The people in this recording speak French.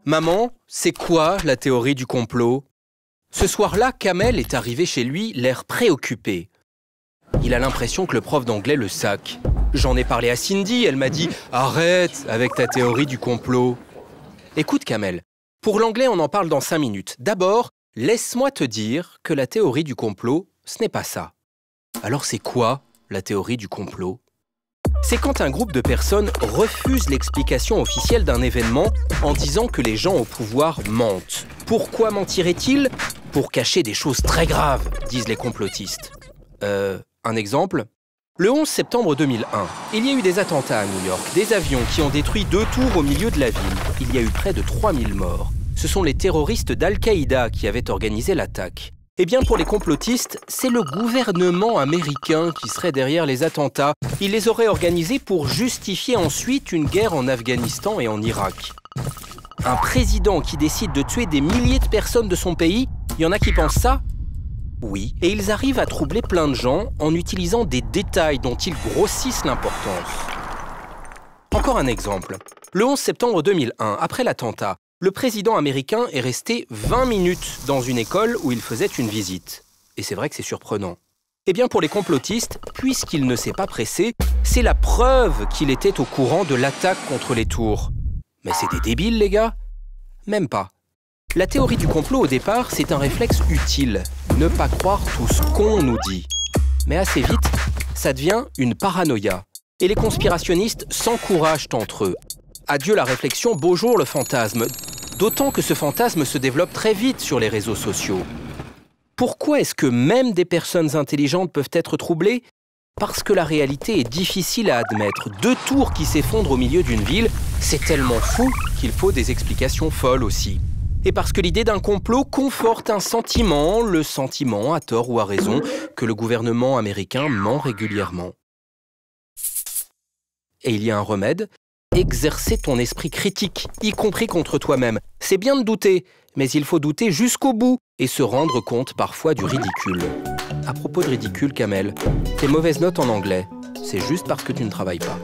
Maman, c'est quoi la théorie du complot? Ce soir-là, Kamel est arrivé chez lui, l'air préoccupé. Il a l'impression que le prof d'anglais le sac. J'en ai parlé à Cindy, elle m'a dit « Arrête avec ta théorie du complot ». Écoute Kamel, pour l'anglais on en parle dans 5 minutes. D'abord, laisse-moi te dire que la théorie du complot, ce n'est pas ça. Alors c'est quoi la théorie du complot? C'est quand un groupe de personnes refuse l'explication officielle d'un événement en disant que les gens au pouvoir mentent. Pourquoi mentiraient-ils? Pour cacher des choses très graves, disent les complotistes. Un exemple? Le 11 septembre 2001, il y a eu des attentats à New York, des avions qui ont détruit 2 tours au milieu de la ville. Il y a eu près de 3000 morts. Ce sont les terroristes d'Al-Qaïda qui avaient organisé l'attaque. Eh bien, pour les complotistes, c'est le gouvernement américain qui serait derrière les attentats. Il les aurait organisés pour justifier ensuite une guerre en Afghanistan et en Irak. Un président qui décide de tuer des milliers de personnes de son pays, il y en a qui pensent ça? Oui, et ils arrivent à troubler plein de gens en utilisant des détails dont ils grossissent l'importance. Encore un exemple. Le 11 septembre 2001, après l'attentat, le président américain est resté 20 minutes dans une école où il faisait une visite. Et c'est vrai que c'est surprenant. Eh bien, pour les complotistes, puisqu'il ne s'est pas pressé, c'est la preuve qu'il était au courant de l'attaque contre les tours. Mais c'est des débiles, les gars? Même pas. La théorie du complot, au départ, c'est un réflexe utile. Ne pas croire tout ce qu'on nous dit. Mais assez vite, ça devient une paranoïa. Et les conspirationnistes s'encouragent entre eux. Adieu la réflexion, beau jour le fantasme. D'autant que ce fantasme se développe très vite sur les réseaux sociaux. Pourquoi est-ce que même des personnes intelligentes peuvent être troublées? Parce que la réalité est difficile à admettre. 2 tours qui s'effondrent au milieu d'une ville, c'est tellement fou qu'il faut des explications folles aussi. Et parce que l'idée d'un complot conforte un sentiment, le sentiment, à tort ou à raison, que le gouvernement américain ment régulièrement. Et il y a un remède, exercer ton esprit critique, y compris contre toi-même. C'est bien de douter, mais il faut douter jusqu'au bout et se rendre compte parfois du ridicule. À propos de ridicule, Kamel, tes mauvaises notes en anglais, c'est juste parce que tu ne travailles pas.